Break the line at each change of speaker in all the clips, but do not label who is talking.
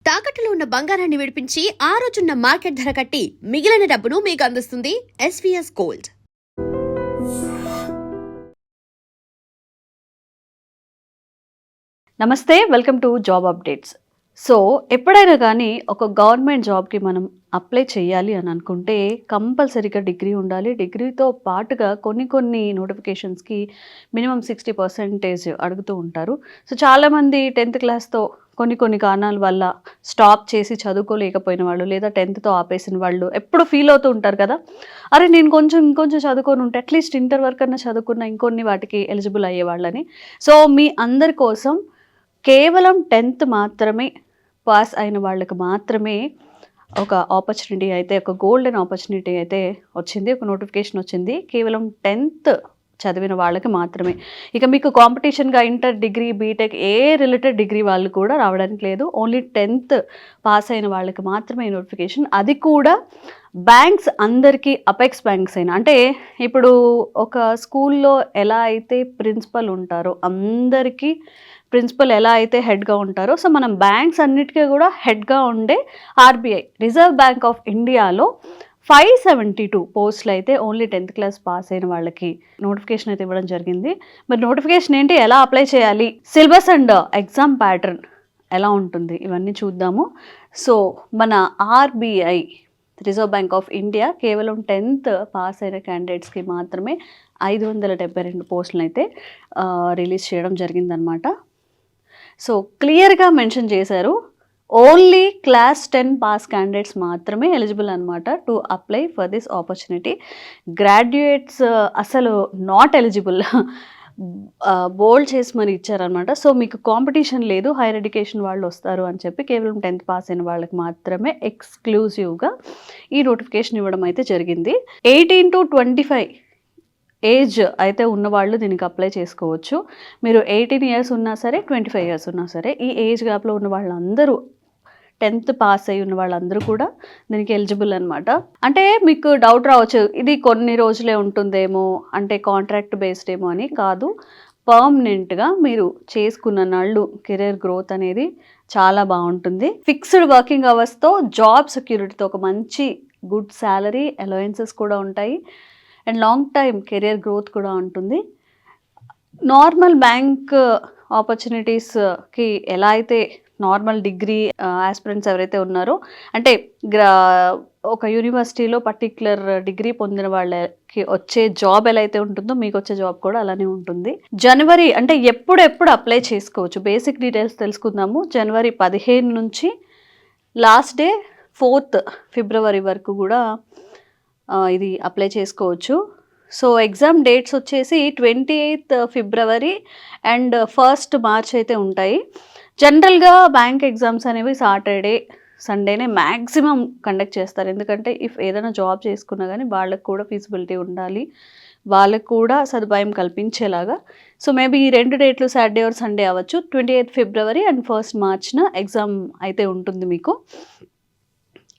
తాకట్టులో ఉన్న బంగారాన్ని విడిపించి ఆ రోజున్న మార్కెట్ ధర కట్టి మిగిలిన డబ్బును మీకు అందిస్తుంది ఎస్వీఎస్ గోల్డ్.
నమస్తే, welcome to job updates. So ఎప్పుడైనా కానీ ఒక గవర్నమెంట్ జాబ్కి మనం అప్లై చేయాలి అని అనుకుంటే కంపల్సరీగా డిగ్రీ ఉండాలి. డిగ్రీతో పాటుగా కొన్ని నోటిఫికేషన్స్కి మినిమం 60% అడుగుతూ ఉంటారు. సో చాలామంది 10th క్లాస్తో కొన్ని కారణాల వల్ల స్టాప్ చేసి చదువుకోలేకపోయిన వాళ్ళు, లేదా 10th ఆపేసిన వాళ్ళు ఎప్పుడు ఫీల్ అవుతూ ఉంటారు కదా, అరే నేను ఇంకొంచెం చదువుకొని ఉంటే అట్లీస్ట్ ఇంటర్ వరకు అన్నా చదువుకున్న ఇంకొన్ని వాటికి ఎలిజిబుల్ అయ్యేవాళ్ళని. సో మీ అందరి కోసం కేవలం 10th మాత్రమే పాస్ అయిన వాళ్ళకి మాత్రమే ఒక ఆపర్చునిటీ అయితే, ఒక గోల్డెన్ ఆపర్చునిటీ అయితే వచ్చింది, ఒక నోటిఫికేషన్ వచ్చింది. కేవలం 10th చదివిన వాళ్ళకి మాత్రమే. ఇక మీకు కాంపిటీషన్గా ఇంటర్, డిగ్రీ, బీటెక్ ఏ రిలేటెడ్ డిగ్రీ వాళ్ళు కూడా రావడానికి లేదు. ఓన్లీ 10th పాస్ అయిన వాళ్ళకి మాత్రమే ఈ నోటిఫికేషన్. అది కూడా బ్యాంక్స్ అందరికీ, అపెక్స్ బ్యాంక్స్ అయినా, అంటే ఇప్పుడు ఒక స్కూల్లో ఎలా అయితే ప్రిన్సిపల్ ఉంటారో అందరికీ ప్రిన్సిపల్ ఎలా అయితే హెడ్గా ఉంటారో, సో మనం బ్యాంక్స్ అన్నిటికీ కూడా హెడ్గా ఉండే ఆర్బీఐ, రిజర్వ్ బ్యాంక్ ఆఫ్ ఇండియాలో 572 పోస్టులు అయితే ఓన్లీ 10th క్లాస్ పాస్ అయిన వాళ్ళకి నోటిఫికేషన్ అయితే ఇవ్వడం జరిగింది. మరి నోటిఫికేషన్ ఏంటి, ఎలా అప్లై చేయాలి, సిలబస్ అండ్ ఎగ్జామ్ ప్యాటర్న్ ఎలా ఉంటుంది, ఇవన్నీ చూద్దాము. సో మన RBI, reserve bank of India కేవలం 10th పాస్ అయిన క్యాండిడేట్స్కి మాత్రమే 572 పోస్టులను అయితే రిలీజ్ చేయడం జరిగిందనమాట. సో క్లియర్గా మెన్షన్ చేశారు, ఓన్లీ క్లాస్ 10 పాస్ క్యాండిడేట్స్ మాత్రమే ఎలిజిబుల్ అనమాట to apply for this opportunity. Graduates అసలు నాట్ ఎలిజిబుల్, బోల్డ్ చేసి మరి ఇచ్చారనమాట. సో మీకు కాంపిటీషన్ లేదు, హైయర్ ఎడ్యుకేషన్ వాళ్ళు వస్తారు అని చెప్పి కేవలం 10th పాస్ అయిన వాళ్ళకి మాత్రమే ఎక్స్క్లూజివ్గా ఈ నోటిఫికేషన్ ఇవ్వడం అయితే జరిగింది. 18 to 25 ఏజ్ అయితే ఉన్నవాళ్ళు దీనికి అప్లై చేసుకోవచ్చు. మీరు 18 years ఉన్నా సరే, 25 years ఉన్నా సరే, ఈ ఏజ్ గ్యాప్లో ఉన్న వాళ్ళందరూ, 10th పాస్ అయి ఉన్న వాళ్ళందరూ కూడా దీనికి ఎలిజిబుల్ అనమాట. అంటే మీకు డౌట్ రావచ్చు, ఇది కొన్ని రోజులే ఉంటుందేమో, అంటే కాంట్రాక్ట్ బేస్డ్ ఏమో అని. కాదు, పర్మనెంట్గా మీరు చేసుకున్న నాళ్ళు కెరీర్ గ్రోత్ అనేది చాలా బాగుంటుంది. ఫిక్స్డ్ వర్కింగ్ అవర్స్తో, జాబ్ సెక్యూరిటీతో, ఒక మంచి గుడ్ శాలరీ, అలవెన్సెస్ కూడా ఉంటాయి, and long time career growth కూడా ఉంటుంది. నార్మల్ బ్యాంక్ ఆపర్చునిటీస్కి ఎలా అయితే నార్మల్ డిగ్రీ ఆస్పిరెంట్స్ ఎవరైతే ఉన్నారో, అంటే ఒక యూనివర్సిటీలో పర్టిక్యులర్ డిగ్రీ పొందిన వాళ్ళకి వచ్చే జాబ్ ఎలా అయితే ఉంటుందో మీకు వచ్చే జాబ్ కూడా అలానే ఉంటుంది. జనవరి అంటే ఎప్పుడు అప్లై చేసుకోవచ్చు, బేసిక్ డీటెయిల్స్ తెలుసుకుందాము. జనవరి 15 నుంచి లాస్ట్ డే 4th ఫిబ్రవరి వరకు కూడా ఇది అప్లై చేసుకోవచ్చు. సో ఎగ్జామ్ డేట్స్ వచ్చేసి 28th February and 1st March అయితే ఉంటాయి. జనరల్గా బ్యాంక్ ఎగ్జామ్స్ అనేవి సాటర్డే, సండేనే మ్యాక్సిమం కండక్ట్ చేస్తారు. ఎందుకంటే ఏదైనా జాబ్ చేసుకున్నా కానీ వాళ్ళకు కూడా ఫీజిబిలిటీ ఉండాలి, వాళ్ళకు కూడా సదుపాయం కల్పించేలాగా. సో మేబీ ఈ 2 డేట్లు సాటర్డే ఆర్ సండే అవ్వచ్చు. 28th February and 1st మార్చ్న exam అయితే ఉంటుంది మీకు.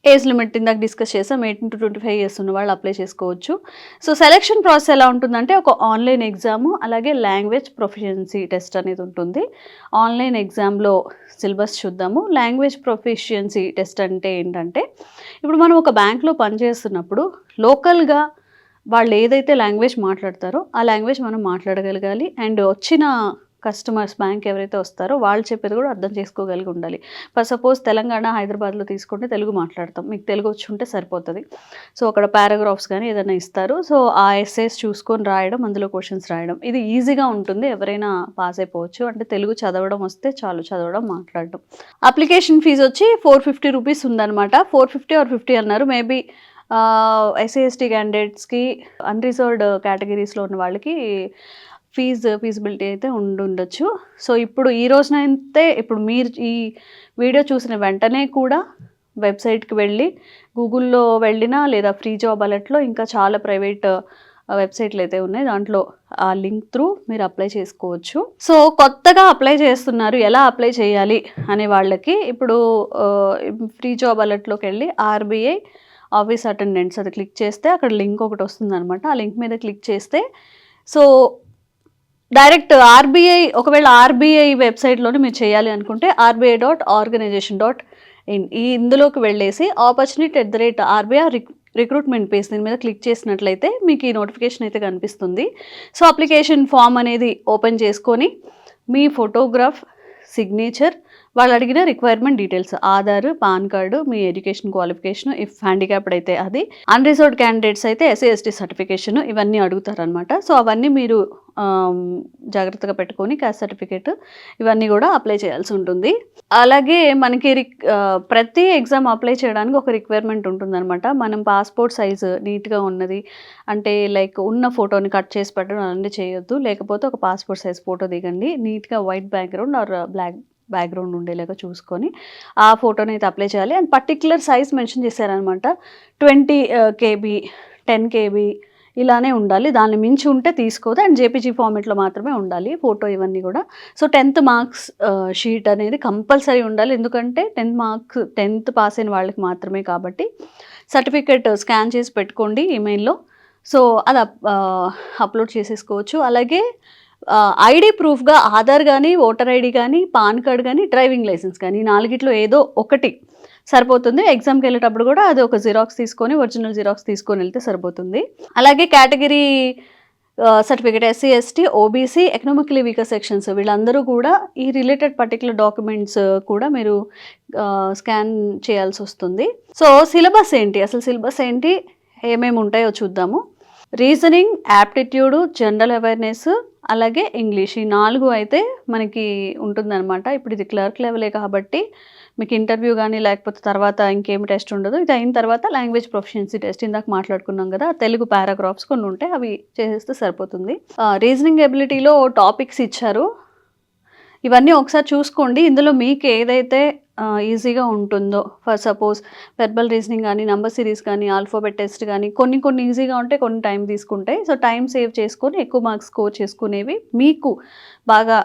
ఏజ్ లిమిట్ ఇందాక డిస్కస్ చేసాం, 18 to 25 years ఉన్న వాళ్ళు అప్లై చేసుకోవచ్చు. సో సెలెక్షన్ ప్రాసెస్ ఎలా ఉంటుందంటే, ఒక ఆన్లైన్ ఎగ్జాము, అలాగే లాంగ్వేజ్ ప్రొఫిషియన్సీ టెస్ట్ అనేది ఉంటుంది. ఆన్లైన్ ఎగ్జామ్లో సిలబస్ చూద్దాము. లాంగ్వేజ్ ప్రొఫిషియన్సీ టెస్ట్ అంటే ఏంటంటే, ఇప్పుడు మనం ఒక బ్యాంక్లో పనిచేస్తున్నప్పుడు లోకల్గా వాళ్ళు ఏదైతే లాంగ్వేజ్ మాట్లాడతారో ఆ లాంగ్వేజ్ మనం మాట్లాడగలగాలి. అండ్ వచ్చిన కస్టమర్స్, బ్యాంక్ ఎవరైతే వస్తారో వాళ్ళు చెప్పేది కూడా అర్థం చేసుకోగలిగి ఉండాలి. ఫర్ సపోజ్ తెలంగాణ, హైదరాబాద్లో తీసుకుంటే తెలుగు మాట్లాడతాం, మీకు తెలుగు వచ్చి ఉంటే సరిపోతుంది. సో అక్కడ పారాగ్రాఫ్స్ కానీ ఏదైనా ఇస్తారు. సో ఆ ఎస్సేస్ చూసుకొని రాయడం, అందులో క్వశ్చన్స్ రాయడం, ఇది ఈజీగా ఉంటుంది, ఎవరైనా పాస్ అయిపోవచ్చు. అంటే తెలుగు చదవడం వస్తే చాలు, చదవడం, మాట్లాడడం. అప్లికేషన్ ఫీజు వచ్చి 450 రూపీస్ ఉందన్నమాట. 450 or 50 అన్నారు. మేబీ ఎస్సీ ఎస్టీ క్యాండిడేట్స్కి, అన్రిజర్వ్డ్ కేటగిరీస్లో ఉన్న వాళ్ళకి ఫీజిబిలిటీ అయితే ఉండొచ్చు. సో ఇప్పుడు ఈ రోజునైతే, ఇప్పుడు మీరు ఈ వీడియో చూసిన వెంటనే కూడా వెబ్సైట్కి వెళ్ళి, గూగుల్లో వెళ్ళినా, లేదా ఫ్రీ జాబ్ అలర్ట్లో, ఇంకా చాలా ప్రైవేట్ వెబ్సైట్లు అయితే ఉన్నాయి, దాంట్లో ఆ లింక్ త్రూ మీరు అప్లై చేసుకోవచ్చు. సో కొత్తగా అప్లై చేస్తున్నారు, ఎలా అప్లై చేయాలి అనే వాళ్ళకి ఇప్పుడు ఫ్రీ జాబ్ అలర్ట్లోకి వెళ్ళి ఆర్బీఐ ఆఫీస్ అటెండెంట్స్ అది క్లిక్ చేస్తే అక్కడ లింక్ ఒకటి వస్తుంది అనమాట. ఆ లింక్ మీద క్లిక్ చేస్తే సో డైరెక్ట్ ఆర్బీఐ, ఒకవేళ ఆర్బీఐ వెబ్సైట్లోనే మీరు చేయాలి అనుకుంటే RBI.organization.in ఇందులోకి వెళ్ళేసి opportunity@RBI రిక్రూట్మెంట్ పేజ్ దీని మీద క్లిక్ చేసినట్లయితే మీకు ఈ నోటిఫికేషన్ అయితే కనిపిస్తుంది. సో అప్లికేషన్ ఫామ్ అనేది ఓపెన్ చేసుకొని మీ ఫోటోగ్రాఫ్, సిగ్నేచర్, వాళ్ళు అడిగిన requirement details, Aadhaar, pan card, me education qualification, if handicapped అయితే అది, అన్రిజర్వ్డ్ క్యాండిడేట్స్ అయితే SC/ST సర్టిఫికేషన్ ఇవన్నీ అడుగుతారనమాట. సో అవన్నీ మీరు జాగ్రత్తగా పెట్టుకొని క్యాస్ట్ సర్టిఫికేట్ ఇవన్నీ కూడా అప్లై చేయాల్సి ఉంటుంది. అలాగే మనకి ప్రతి ఎగ్జామ్ అప్లై చేయడానికి ఒక రిక్వైర్మెంట్ ఉంటుందన్నమాట. మనం పాస్పోర్ట్ సైజు నీట్గా ఉన్నది, అంటే లైక్ ఉన్న ఫోటోని కట్ చేసి పెట్టడం అలాంటివి చేయొద్దు. లేకపోతే ఒక పాస్పోర్ట్ సైజ్ ఫోటో దిగండి, నీట్గా white background or black background ఉండేలాగా చూసుకొని ఆ ఫోటోని అయితే అప్లై చేయాలి. అండ్ పర్టిక్యులర్ సైజ్ మెన్షన్ చేశారనమాట. 20 KB, 10 KB ఇలానే ఉండాలి. దాన్ని మించి ఉంటే తీసుకోదు. అండ్ JPG ఫార్మేట్లో మాత్రమే ఉండాలి ఫోటో ఇవన్నీ కూడా. సో 10th మార్క్స్ షీట్ అనేది కంపల్సరీ ఉండాలి. ఎందుకంటే 10th పాస్ అయిన వాళ్ళకి మాత్రమే కాబట్టి సర్టిఫికేట్ స్కాన్ చేసి పెట్టుకోండి ఈమెయిల్లో. సో అది అప్లోడ్ చేసేసుకోవచ్చు. అలాగే ఐడి ప్రూఫ్గా ఆధార్ కానీ, ఓటర్ ఐడి కానీ, పాన్ కార్డ్ కానీ, డ్రైవింగ్ లైసెన్స్ కానీ 4గిట్లో ఏదో ఒకటి సరిపోతుంది. ఎగ్జామ్కి వెళ్ళేటప్పుడు కూడా అది ఒక జిరాక్స్ తీసుకొని, ఒరిజినల్ జిరాక్స్ తీసుకొని వెళ్తే సరిపోతుంది. అలాగే category certificate SC/ST, OBC, economically weaker sections వీళ్ళందరూ కూడా ఈ రిలేటెడ్ పర్టికులర్ డాక్యుమెంట్స్ కూడా మీరు స్కాన్ చేయాల్సి వస్తుంది. సో సిలబస్ ఏంటి, అసలు సిలబస్ ఏంటి, ఏమేమి ఉంటాయో చూద్దాము. రీజనింగ్, యాప్టిట్యూడ్, జనరల్ అవేర్నెస్, అలాగే ఇంగ్లీష్, ఈ 4 అయితే మనకి ఉంటుందన్నమాట. ఇప్పుడు ఇది క్లర్క్ లెవెలే కాబట్టి మీకు ఇంటర్వ్యూ కానీ లేకపోతే తర్వాత ఇంకేమి టెస్ట్ ఉండదు. ఇది అయిన తర్వాత లాంగ్వేజ్ ప్రొఫిషియన్సీ టెస్ట్ ఇందాక మాట్లాడుకున్నాం కదా, తెలుగు పారాగ్రాఫ్స్ కొన్ని ఉంటాయి, అవి చేసేస్తే సరిపోతుంది. రీజనింగ్ ఎబిలిటీలో టాపిక్స్ ఇచ్చారు, ఇవన్నీ ఒకసారి చూసుకోండి. ఇందులో మీకు ఏదైతే ఈజీగా ఉంటుందో, ఫర్ సపోజ్ వెర్బల్ రీజనింగ్ కానీ, నంబర్ సిరీస్ కానీ, ఆల్ఫాబెట్ టెస్ట్ కానీ కొన్ని ఈజీగా ఉంటాయి, కొన్ని టైం తీసుకుంటాయి. సో టైం సేవ్ చేసుకొని ఎక్కువ మార్క్స్ స్కోర్ చేసుకునేవి, మీకు బాగా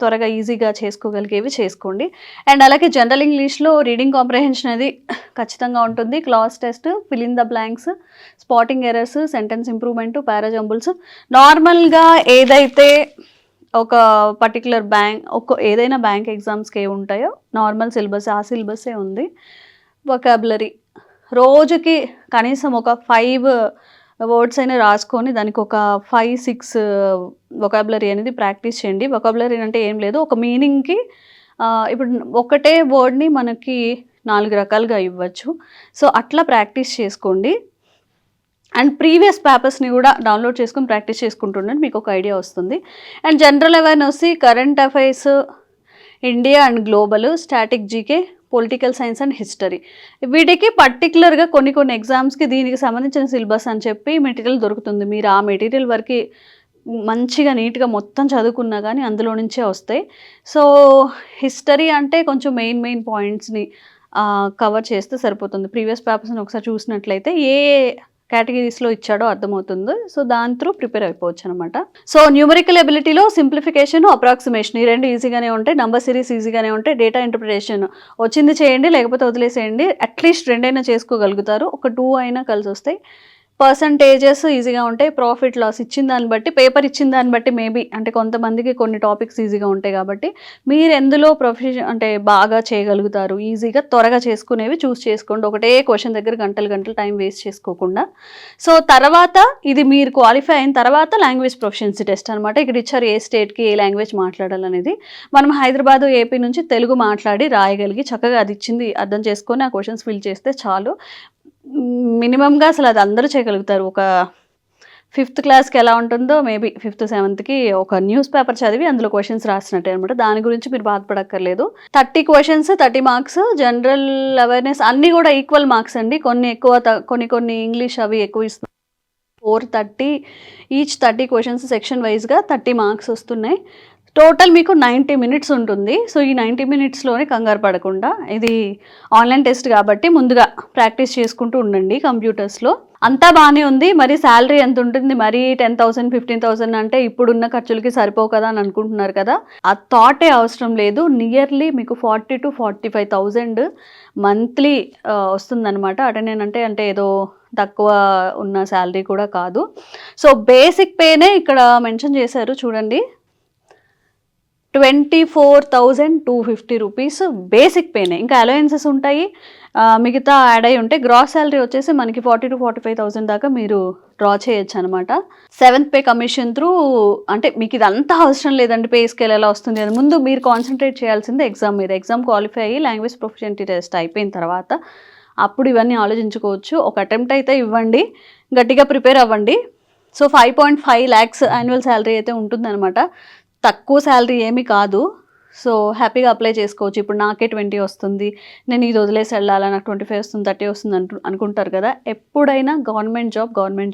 త్వరగా ఈజీగా చేసుకోగలిగేవి చేసుకోండి. అండ్ అలాగే జనరల్ ఇంగ్లీష్లో రీడింగ్ కాంప్రహెన్షన్ అనేది ఖచ్చితంగా ఉంటుంది. Class test, fill in the blanks, spotting errors, sentence improvement, parajumbles, నార్మల్గా ఏదైతే ఒక పర్టికులర్ ఏదైనా బ్యాంక్ ఎగ్జామ్స్కి ఏ ఉంటాయో నార్మల్ సిలబస్, ఆ సిలబస్సే ఉంది. వొకాబులరీ రోజుకి కనీసం ఒక 5 వర్డ్స్ అయినా రాసుకొని దానికి ఒక 5-6 వొకాబులరీ అనేది ప్రాక్టీస్ చేయండి. వొకాబులరీ అంటే ఏం లేదు, ఒక మీనింగ్కి ఇప్పుడు ఒకటే వర్డ్ని మనకి 4 రకాలుగా ఇవ్వచ్చు. సో అట్లా ప్రాక్టీస్ చేసుకోండి. అండ్ ప్రీవియస్ పేపర్స్ని కూడా డౌన్లోడ్ చేసుకుని ప్రాక్టీస్ చేసుకుంటుండండి, మీకు ఒక ఐడియా వస్తుంది. And general awareness, current affairs, India and global, static GK, political science and history, వీటికి పర్టికులర్గా కొన్ని ఎగ్జామ్స్కి దీనికి సంబంధించిన సిలబస్ అని చెప్పి మెటీరియల్ దొరుకుతుంది. మీరు ఆ మెటీరియల్ వరకు మంచిగా నీట్గా మొత్తం చదువుకున్నా కానీ అందులో నుంచే వస్తాయి. సో హిస్టరీ అంటే కొంచెం మెయిన్ పాయింట్స్ని కవర్ చేస్తే సరిపోతుంది. ప్రీవియస్ పేపర్స్ని ఒకసారి చూసినట్లయితే ఏ కేటగిరీస్లో ఇచ్చాడో అర్థమవుతుంది. సో దాని త్రూ ప్రిపేర్ అయిపోవచ్చు అనమాట. సో న్యూమరికల్ ఎబిలిటీలో సింప్లిఫికేషన్, అప్రాక్సిమేషన్ ఈ 2 ఈజీగానే ఉంటాయి. నంబర్ సిరీస్ ఈజీగానే ఉంటాయి. డేటా ఇంటర్ప్రిటేషన్ వచ్చింది చేయండి, లేకపోతే వదిలేసేయండి. అట్లీస్ట్ 2 అయినా చేసుకోగలుగుతారు, ఒక 2 అయినా కలిసి వస్తాయి. పర్సంటేజెస్ ఈజీగా ఉంటాయి. ప్రాఫిట్ లాస్ ఇచ్చిన దాన్ని బట్టి, పేపర్ ఇచ్చిన దాన్ని బట్టి మేబీ, అంటే కొంతమందికి కొన్ని టాపిక్స్ ఈజీగా ఉంటాయి కాబట్టి మీరు ఎందులో అంటే బాగా చేయగలుగుతారు, ఈజీగా త్వరగా చేసుకునేవి చూస్ చేసుకోండి. ఒకటే క్వశ్చన్ దగ్గర గంటలు టైం వేస్ట్ చేసుకోకుండా. సో తర్వాత ఇది మీరు క్వాలిఫై అయిన తర్వాత లాంగ్వేజ్ ప్రొఫిషియన్సీ టెస్ట్ అనమాట. ఇక్కడ ఇచ్చారు ఏ స్టేట్కి ఏ లాంగ్వేజ్ మాట్లాడాలనేది. మనం హైదరాబాద్, ఏపీ నుంచి తెలుగు మాట్లాడి రాయగలిగి చక్కగా అది ఇచ్చింది అర్థం చేసుకొని ఆ క్వశ్చన్స్ ఫిల్ చేస్తే చాలు. మినిమంగా అసలు అది అందరూ చేయగలుగుతారు. ఒక 5th క్లాస్కి ఎలా ఉంటుందో మేబీ 5th 7thకి ఒక న్యూస్ పేపర్ చదివి అందులో క్వశ్చన్స్ రాసినట్టే అనమాట. దాని గురించి మీరు బాధపడక్కర్లేదు. 30 క్వశ్చన్స్, 30 మార్క్స్. జనరల్ అవేర్నెస్ అన్నీ కూడా ఈక్వల్ మార్క్స్ అండి. కొన్ని ఎక్కువ, కొన్ని ఇంగ్లీష్ అవి ఎక్కువ ఇస్తుంది. 430 ఈచ్ 30 క్వశ్చన్స్ సెక్షన్ వైజ్గా 30 మార్క్స్ వస్తున్నాయి. టోటల్ మీకు 90 మినిట్స్ ఉంటుంది. సో ఈ 90 మినిట్స్లోనే కంగారు పడకుండా, ఇది ఆన్లైన్ టెస్ట్ కాబట్టి ముందుగా ప్రాక్టీస్ చేసుకుంటూ ఉండండి కంప్యూటర్స్లో. అంతా బాగానే ఉంది. మరి శాలరీ ఎంత ఉంటుంది, మరి 10,000 15,000 అంటే ఇప్పుడున్న ఖర్చులకి సరిపోవు కదా అని అనుకుంటున్నారు కదా, ఆ థాటే అవసరం లేదు. నియర్లీ మీకు 40,000 to 45,000 మంత్లీ వస్తుందన్నమాట. అంటే ఏదో తక్కువ ఉన్న శాలరీ కూడా కాదు. సో బేసిక్ పేనే ఇక్కడ మెన్షన్ చేశారు చూడండి. 24,250 రూపీస్ బేసిక్ పేనే. ఇంకా అలవెన్సెస్ ఉంటాయి, మిగతా యాడ్ అయి ఉంటే గ్రాస్ శాలరీ వచ్చేసి మనకి 40,000 to 45,000 దాకా మీరు డ్రా చేయొచ్చు అనమాట. 7th pay commission through. అంటే మీకు ఇదంతా అవసరం లేదండి పే స్కేల్ ఎలా వస్తుంది అని. ముందు మీరు కాన్సన్ట్రేట్ చేయాల్సింది ఎగ్జామ్ మీద. ఎగ్జామ్ క్వాలిఫై అయ్యి లాంగ్వేజ్ ప్రొఫిషియన్సీ టెస్ట్ అయిపోయిన తర్వాత అప్పుడు ఇవన్నీ ఆలోచించుకోవచ్చు. ఒక అటెంప్ట్ అయితే ఇవ్వండి, గట్టిగా ప్రిపేర్ అవ్వండి. సో 5.5 lakhs యాన్యువల్ శాలరీ అయితే ఉంటుందన్నమాట. తక్కువ శాలరీ ఏమీ కాదు. సో హ్యాపీగా అప్లై చేసుకోవచ్చు. ఇప్పుడు నాకే 20 వస్తుంది, నేను ఇది వదిలేసి వెళ్ళాలా, నాకు 25 వస్తుంది, 30 వస్తుంది అనుకుంటారు కదా. ఎప్పుడైనా గవర్నమెంట్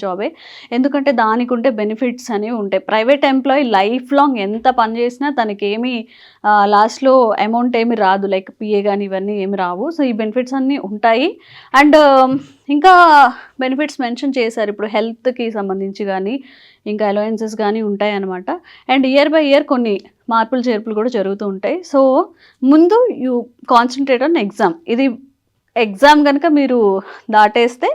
జాబే. ఎందుకంటే దానికి ఉంటే బెనిఫిట్స్ అనేవి ఉంటాయి. ప్రైవేట్ ఎంప్లాయీ లైఫ్ లాంగ్ ఎంత పని చేసినా తనకి ఏమీ లాస్ట్లో అమౌంట్ ఏమి రాదు, లైక్ పిఏ కానీ ఇవన్నీ ఏమి రావు. సో ఈ బెనిఫిట్స్ అన్నీ ఉంటాయి. అండ్ ఇంకా బెనిఫిట్స్ మెన్షన్ చేశారు ఇప్పుడు హెల్త్కి సంబంధించి కానీ ఇంకా అలవెన్సెస్ కానీ ఉంటాయి అన్నమాట. అండ్ ఇయర్ బై ఇయర్ కొన్ని మార్పులు చేర్పులు కూడా జరుగుతూ ఉంటాయి. సో ముందు యూ కాన్సన్ట్రేట్ ఆన్ ఎగ్జామ్. ఇది ఎగ్జామ్ కనుక మీరు దాటేస్తే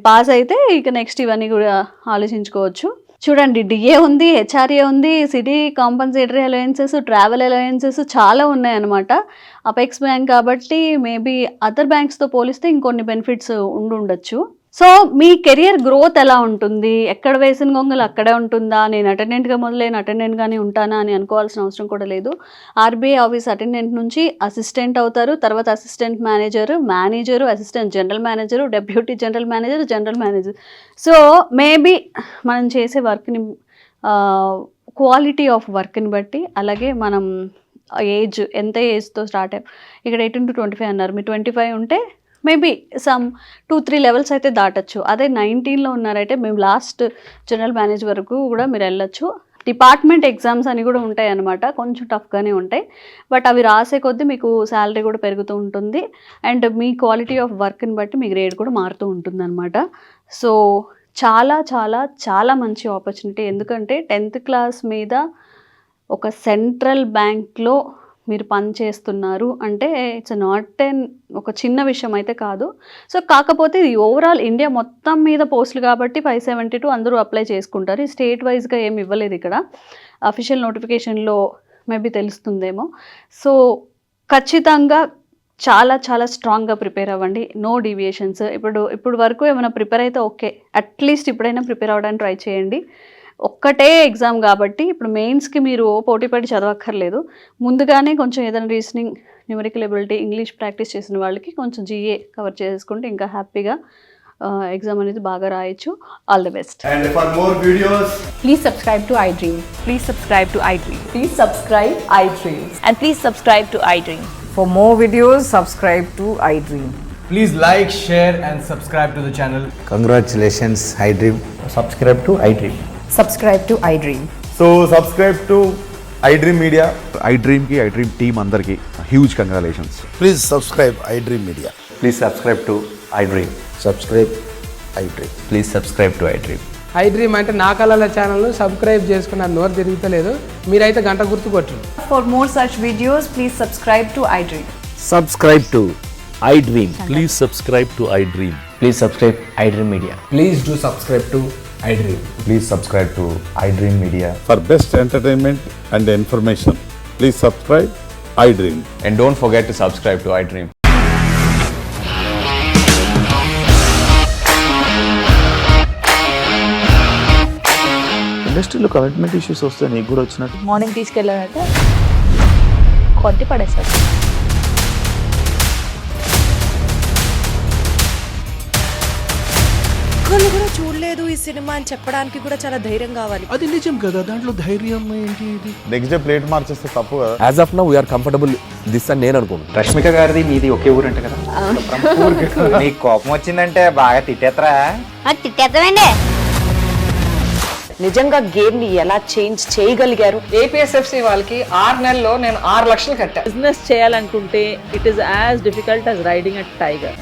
పాస్ అయితే ఇక నెక్స్ట్ ఇవన్నీ కూడా ఆలోచించుకోవచ్చు. చూడండి, డిఏ ఉంది, హెచ్ఆర్ఏ ఉంది, city compensatory allowances, travel allowances చాలా ఉన్నాయన్నమాట. అపెక్స్ బ్యాంక్ కాబట్టి మేబీ అదర్ బ్యాంక్స్తో పోలిస్తే ఇంకొన్ని బెనిఫిట్స్ ఉండొచ్చు. సో మీ కెరియర్ గ్రోత్ ఎలా ఉంటుంది, ఎక్కడ వేసిన గొంగలు అక్కడే ఉంటుందా, నేను అటెండెంట్గా మొదలైన అటెండెంట్గానే ఉంటానా అని అనుకోవాల్సిన అవసరం కూడా లేదు. ఆర్బీఐ ఆఫీస్ అటెండెంట్ నుంచి అసిస్టెంట్ అవుతారు, తర్వాత assistant manager, assistant general manager, deputy general manager. So maybe మనం చేసే వర్క్ని క్వాలిటీ ఆఫ్ వర్క్ని బట్టి, అలాగే మనం ఏజ్ ఎంత ఏజ్తో స్టార్ట్ అయ్యాం. ఇక్కడ 18 to 25 అన్నారు, మీరు 25 ఉంటే మేబీ సమ్ 2-3 లెవెల్స్ అయితే దాటచ్చు. అదే 19లో ఉన్నారైతే మేము లాస్ట్ జనరల్ మేనేజర్ వరకు కూడా మీరు వెళ్ళొచ్చు. డిపార్ట్మెంట్ ఎగ్జామ్స్ అని కూడా ఉంటాయి అన్నమాట, కొంచెం టఫ్గానే ఉంటాయి. బట్ అవి రాసే కొద్దీ మీకు శాలరీ కూడా పెరుగుతూ ఉంటుంది. అండ్ మీ క్వాలిటీ ఆఫ్ వర్క్ని బట్టి మీ గ్రేడ్ కూడా మారుతూ ఉంటుంది అనమాట. సో చాలా చాలా చాలా మంచి ఆపర్చునిటీ. ఎందుకంటే 10th క్లాస్ మీద ఒక సెంట్రల్ బ్యాంక్లో మీరు పని చేస్తున్నారు అంటే ఇట్స్ నాట్ ఒక చిన్న విషయం అయితే కాదు. సో కాకపోతే ఇది ఓవరాల్ ఇండియా మొత్తం మీద పోస్టులు కాబట్టి 572 అందరూ అప్లై చేసుకుంటారు. ఈ స్టేట్ వైజ్గా ఏమి ఇవ్వలేదు ఇక్కడ. అఫీషియల్ నోటిఫికేషన్లో మేబీ తెలుస్తుందేమో. సో ఖచ్చితంగా చాలా చాలా స్ట్రాంగ్గా ప్రిపేర్ అవ్వండి, నో డీవియేషన్స్. ఇప్పుడు వరకు ఏమైనా ప్రిపేర్ అయితే ఓకే, అట్లీస్ట్ ఇప్పుడైనా ప్రిపేర్ అవ్వడానికి ట్రై చేయండి. ఒక్కటే ఎగ్జామ్ కాబట్టి ఇప్పుడు మెయిన్స్కి మీరు పోటీపడి చదవక్కర్లేదు. ముందుగానే కొంచెం ఏదైనా reasoning, numerical ability, English practice చేసిన వాళ్ళకి కొంచెం జీఏ కవర్ చేసుకుంటే ఇంకా హ్యాపీగా ఎగ్జామ్ అనేది బాగా రాయొచ్చు. All the best.
And for more videos,
Please subscribe to iDream.
Please subscribe to iDream.
Please subscribe iDream.
And please subscribe to iDream.
For more videos, subscribe to iDream.
please like, share and subscribe to the channel.
Congratulations, iDream.
Subscribe to iDream.
Subscribe to iDream.
So subscribe to iDream Media.
iDream की iDream team अंदर की huge congratulations.
Please subscribe iDream Media.
Please subscribe to iDream.
Subscribe iDream.
Please subscribe to iDream.
iDream అంటే నా కళల channel subscribe చేసుకున్న నోరు తిరుగుతలేదు, మీరైతే గంట గుర్తు కొట్టండి.
For more such videos, please subscribe to iDream.
Subscribe to iDream.
Please subscribe to iDream.
Please subscribe iDream Media.
Please do subscribe to iDream.
Please subscribe to iDream Media.
For best entertainment and information, please subscribe iDream.
And don't forget to subscribe to iDream.
ఇండస్ట్రీలో commitment issues వస్తే నీకు కూడా వచ్చినట్టు
morning తీసుకెళ్ళారంటే కొట్టి పడేస్తారు.
ఒక్కళ్ళు కూడా చూడలేదు ఈ సినిమా అని చెప్పడానికి కూడా చాలా ధైర్యం కావాలి.
అది నిజం కదా, దాంట్లో ధైర్యం ఏంటి? ఇది
నెక్స్ట్ డే ప్లేట్ మార్చేస్తే తప్పు కదా.
As of now we are comfortable this అని నేను అనుకుంటున్నాను.
రష్మిక గారిది మీది ఒకే ఊరు అంట కదా.
నీకు కోపం వచ్చిందంటే బాగా తిట్టేత్తరా?
తిట్టేద్దామండి.
నిజంగా గేమ్ ని ఎలా చేంజ్ చేయగలిగారు?
ఏపీఎస్ఎఫ్సి వాళ్ళకి 6 నెలల్లో నేను 6 లక్షలు కట్టా.
బిజినెస్ చేయాలనుకుంటే it is as difficult as riding a tiger.